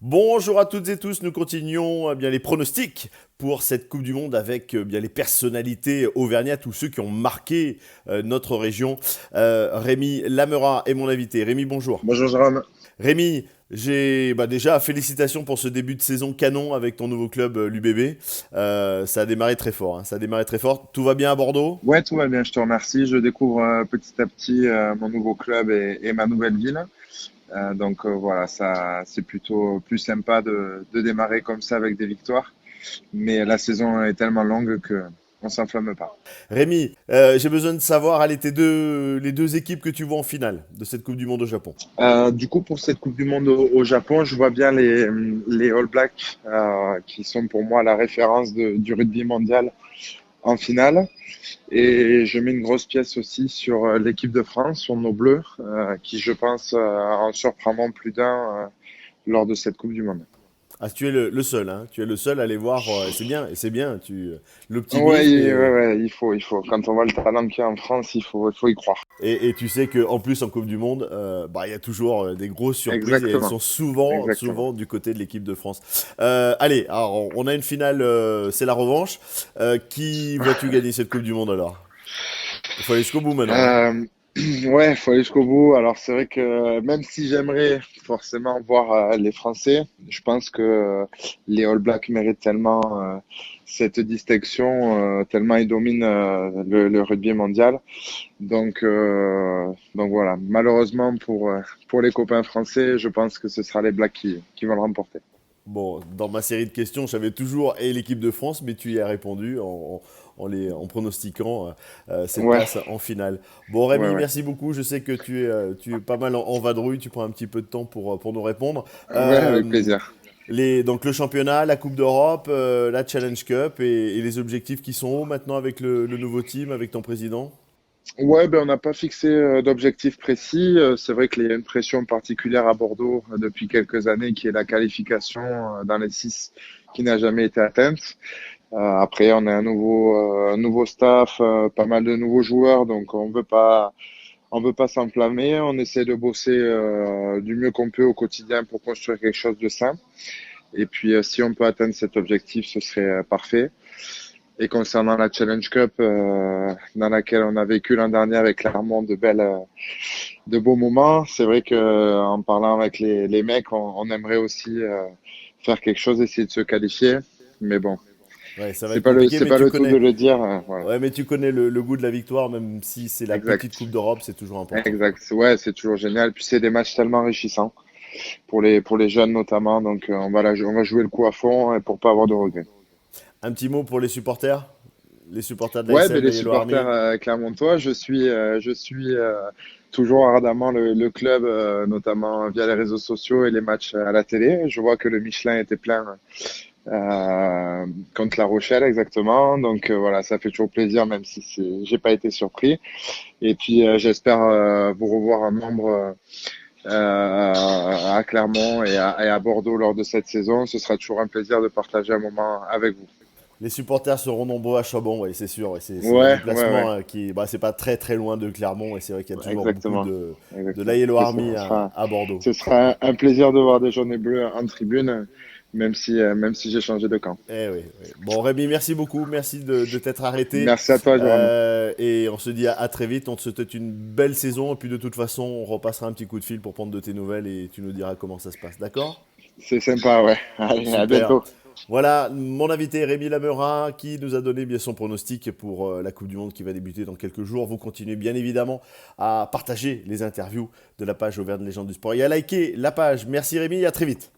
Bonjour à toutes et tous, nous continuons bien les pronostics pour cette Coupe du Monde avec bien les personnalités auvergnates ou ceux qui ont marqué notre région. Rémi Lamera est mon invité. Rémi, bonjour. Bonjour Jérôme. Rémi, j'ai déjà félicitations pour ce début de saison canon avec ton nouveau club l'UBB. Ça a démarré très fort, hein. Ça a démarré très fort. Tout va bien à Bordeaux? Ouais, tout va bien, je te remercie. Je découvre petit à petit mon nouveau club et ma nouvelle ville. Voilà, ça c'est plutôt plus sympa de démarrer comme ça avec des victoires. Mais la saison est tellement longue que on s'enflamme pas. Rémi, j'ai besoin de savoir, allez, les deux équipes que tu vois en finale de cette Coupe du Monde au Japon. Du coup, pour cette Coupe du Monde au Japon, je vois bien les All Blacks qui sont pour moi la référence du rugby mondial en finale. Et je mets une grosse pièce aussi sur l'équipe de France, sur nos Bleus, qui je pense en surprendront plus d'un lors de cette Coupe du Monde. Ah, tu es le seul, hein. Tu es le seul à aller voir. C'est bien. Ouais, L'optimisme ouais, il faut. Quand on voit le talent qu'il y a en France, il faut y croire. et tu sais que en plus en Coupe du Monde, il y a toujours des grosses surprises et elles Exactement, sont souvent, exactement. souvent du côté de l'équipe de France. Allez, alors on a une finale, c'est la revanche. Qui vois-tu gagner cette Coupe du Monde alors? Il faut aller jusqu'au bout maintenant, hein. Euh, ouais, il faut aller jusqu'au bout. Alors c'est vrai que même si j'aimerais forcément voir les Français, je pense que les All Blacks méritent tellement cette distinction, tellement ils dominent le rugby mondial. Donc voilà, malheureusement pour les copains français, je pense que ce sera les Blacks qui vont le remporter. Bon, dans ma série de questions, j'avais toujours et l'équipe de France, mais tu y as répondu en pronostiquant cette Ouais, place en finale. Bon, ouais, Rémi, ouais. merci beaucoup. Je sais que tu es pas mal en vadrouille. Tu prends un petit peu de temps pour nous répondre. Ouais, avec plaisir. Donc, le championnat, la Coupe d'Europe, la Challenge Cup et les objectifs qui sont hauts maintenant avec le nouveau team, avec ton président? Ouais, ben on n'a pas fixé d'objectif précis. C'est vrai qu'il y a une pression particulière à Bordeaux depuis quelques années, qui est la qualification dans les six qui n'a jamais été atteinte. Après, on a un nouveau staff, pas mal de nouveaux joueurs, donc on veut pas s'enflammer. On essaie de bosser du mieux qu'on peut au quotidien pour construire quelque chose de sain. Et puis, si on peut atteindre cet objectif, ce serait parfait. Et concernant la Challenge Cup, dans laquelle on a vécu l'an dernier avec Clermont de beaux moments, c'est vrai que en parlant avec les mecs, on aimerait aussi faire quelque chose, essayer de se qualifier. Mais bon, Ouais, ça va c'est être pas le, compliqué, c'est mais pas le tout de le dire. Voilà. ouais, mais tu connais le goût de la victoire, même si c'est la petite Exact, Coupe d'Europe, c'est toujours important. exact. Ouais, c'est toujours génial. Puis c'est des matchs tellement enrichissants pour les jeunes notamment. Donc on va jouer le coup à fond et pour pas avoir de regrets. Un petit mot pour les supporters de Ouais, mais l'ASM, les la Yellow supporters Army. clermontois, je suis toujours ardemment le club, notamment via les réseaux sociaux et les matchs à la télé. Je vois que le Michelin était plein contre La Rochelle, exactement. Donc voilà, ça fait toujours plaisir, même si j'ai pas été surpris. Et puis j'espère vous revoir en nombre à Clermont et à Bordeaux lors de cette saison. Ce sera toujours un plaisir de partager un moment avec vous. Les supporters seront nombreux à Chabon, ouais, c'est sûr. Ouais, c'est mon Ouais, ouais, déplacement ouais. C'est pas très très loin de Clermont, et c'est vrai qu'il y a toujours beaucoup Exactement. de la Exactement. Yellow Puis ce Army sera, à Bordeaux. ce sera un plaisir de voir des jaunes et bleus en tribune, même si j'ai changé de camp. Eh oui, oui. Bon, Rémi, merci beaucoup. Merci de t'être arrêté. Merci à toi, Jérôme. Et on se dit à très vite. On te souhaite une belle saison. Et puis de toute façon, on repassera un petit coup de fil pour prendre de tes nouvelles et tu nous diras comment ça se passe. D'accord? C'est sympa, ouais. Allez, à Super. bientôt. Voilà, mon invité Rémi Lameurin qui nous a donné bien son pronostic pour la Coupe du Monde qui va débuter dans quelques jours. Vous continuez bien évidemment à partager les interviews de la page Auvergne Légende du Sport et à liker la page. Merci Rémi, à très vite.